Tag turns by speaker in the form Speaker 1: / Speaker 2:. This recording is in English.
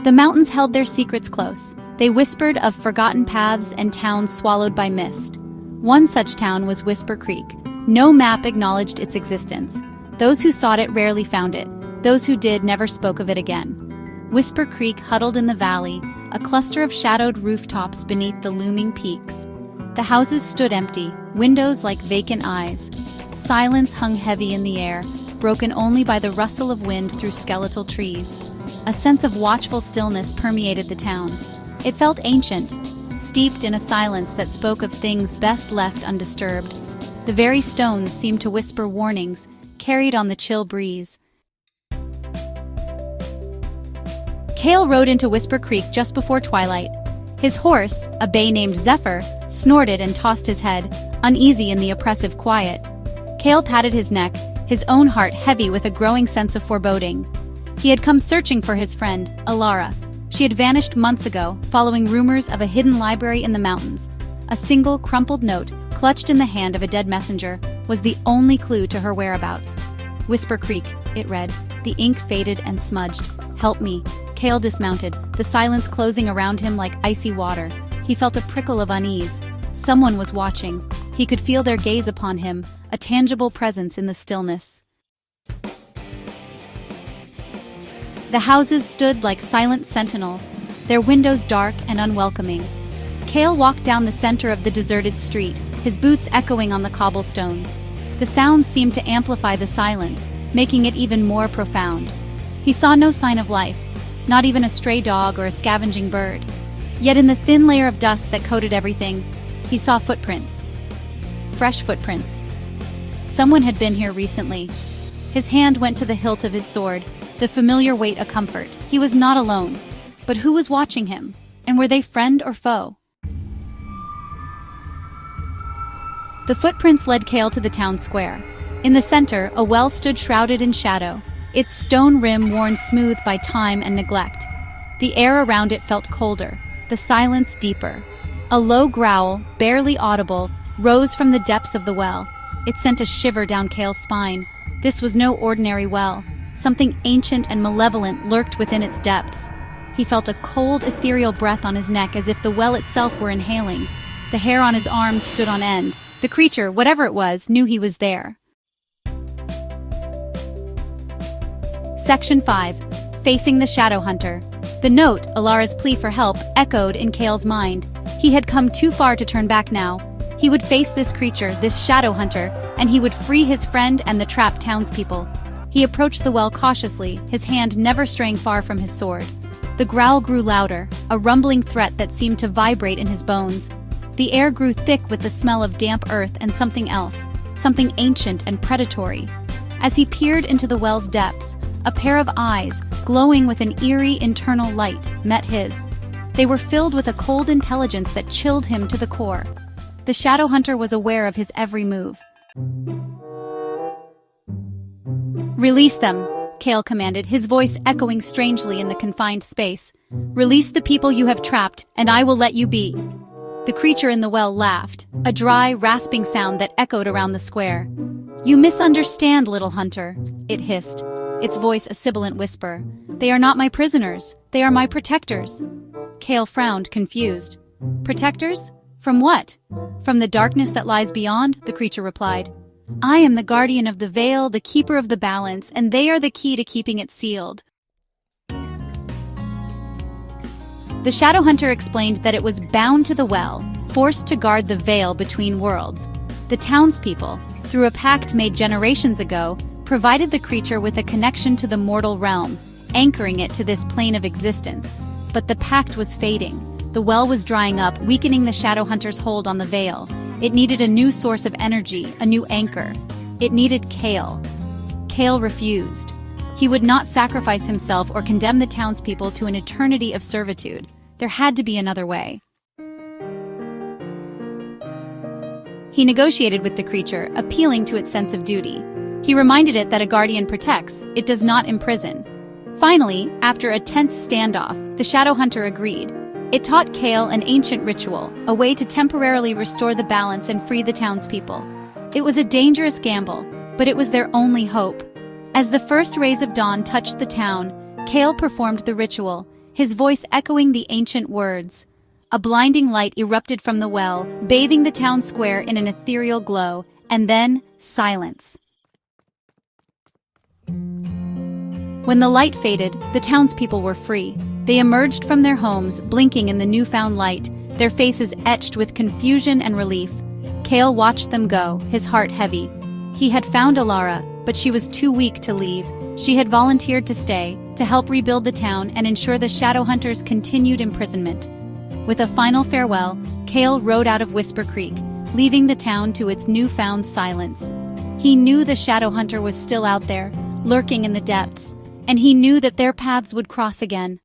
Speaker 1: The mountains held their secrets close. They whispered of forgotten paths and towns swallowed by mist. One such town was Whisper Creek. No map acknowledged its existence. Those who sought it rarely found it. Those who did never spoke of it again. Whisper Creek huddled in the valley, a cluster of shadowed rooftops beneath the looming peaks. The houses stood empty, windows like vacant eyes. Silence hung heavy in the air, broken only by the rustle of wind through skeletal trees. A sense of watchful stillness permeated the town. It felt ancient, steeped in a silence that spoke of things best left undisturbed. The very stones seemed to whisper warnings, carried on the chill breeze. Cale rode into Whisper Creek just before twilight. His horse, a bay named Zephyr, snorted and tossed his head, uneasy in the oppressive quiet. Cale patted his neck, his own heart heavy with a growing sense of foreboding. He had come searching for his friend, Alara. She had vanished months ago, following rumors of a hidden library in the mountains. A single, crumpled note, clutched in the hand of a dead messenger, was the only clue to her whereabouts. Whisper Creek, it read. The ink faded and smudged. Help me. Cale dismounted, the silence closing around him like icy water. He felt a prickle of unease. Someone was watching. He could feel their gaze upon him, a tangible presence in the stillness. The houses stood like silent sentinels, their windows dark and unwelcoming. Cale walked down the center of the deserted street, his boots echoing on the cobblestones. The sounds seemed to amplify the silence, making it even more profound. He saw no sign of life, not even a stray dog or a scavenging bird. Yet in the thin layer of dust that coated everything, he saw footprints. Fresh footprints. Someone had been here recently. His hand went to the hilt of his sword, the familiar weight a comfort. He was not alone. But who was watching him? And were they friend or foe? The footprints led Cale to the town square. In the center, a well stood shrouded in shadow, its stone rim worn smooth by time and neglect. The air around it felt colder, the silence deeper. A low growl, barely audible, rose from the depths of the well. It sent a shiver down Cale's spine. This was no ordinary well. Something ancient and malevolent lurked within its depths. He felt a cold, ethereal breath on his neck as if the well itself were inhaling. The hair on his arms stood on end. The creature, whatever it was, knew he was there. Section 5. Facing the Shadow Hunter. The note, Alara's plea for help, echoed in Cale's mind. He had come too far to turn back now. He would face this creature, this Shadow Hunter, and he would free his friend and the trapped townspeople. He approached the well cautiously, his hand never straying far from his sword. The growl grew louder, a rumbling threat that seemed to vibrate in his bones. The air grew thick with the smell of damp earth and something else, something ancient and predatory. As he peered into the well's depths, a pair of eyes, glowing with an eerie internal light, met his. They were filled with a cold intelligence that chilled him to the core. The Shadow Hunter was aware of his every move. "Release them," Cale commanded, his voice echoing strangely in the confined space. "Release the people you have trapped, and I will let you be." The creature in the well laughed, a dry, rasping sound that echoed around the square. "You misunderstand, little hunter," it hissed, its voice a sibilant whisper. "They are not my prisoners. They are my protectors." Cale frowned, confused. "Protectors? From what?" "From the darkness that lies beyond," the creature replied. "I am the guardian of the veil, the keeper of the balance, and they are the key to keeping it sealed." The Shadow Hunter explained that it was bound to the well, forced to guard the veil between worlds. The townspeople, through a pact made generations ago, provided the creature with a connection to the mortal realm, anchoring it to this plane of existence. But the pact was fading. The well was drying up, weakening the Shadow Hunter's hold on the veil. It needed a new source of energy, a new anchor. It needed Cale. Cale refused. He would not sacrifice himself or condemn the townspeople to an eternity of servitude. There had to be another way. He negotiated with the creature, appealing to its sense of duty. He reminded it that a guardian protects, it does not imprison. Finally, after a tense standoff, the Shadow Hunter agreed. It taught Cale an ancient ritual, a way to temporarily restore the balance and free the townspeople. It was a dangerous gamble, but it was their only hope. As the first rays of dawn touched the town, Cale performed the ritual, his voice echoing the ancient words. A blinding light erupted from the well, bathing the town square in an ethereal glow, and then silence. When the light faded, the townspeople were free. They emerged from their homes, blinking in the newfound light, their faces etched with confusion and relief. Cale watched them go, his heart heavy. He had found Alara, but she was too weak to leave. She had volunteered to stay, to help rebuild the town and ensure the Shadowhunters' continued imprisonment. With a final farewell, Cale rode out of Whisper Creek, leaving the town to its newfound silence. He knew the Shadowhunter was still out there, lurking in the depths, and he knew that their paths would cross again.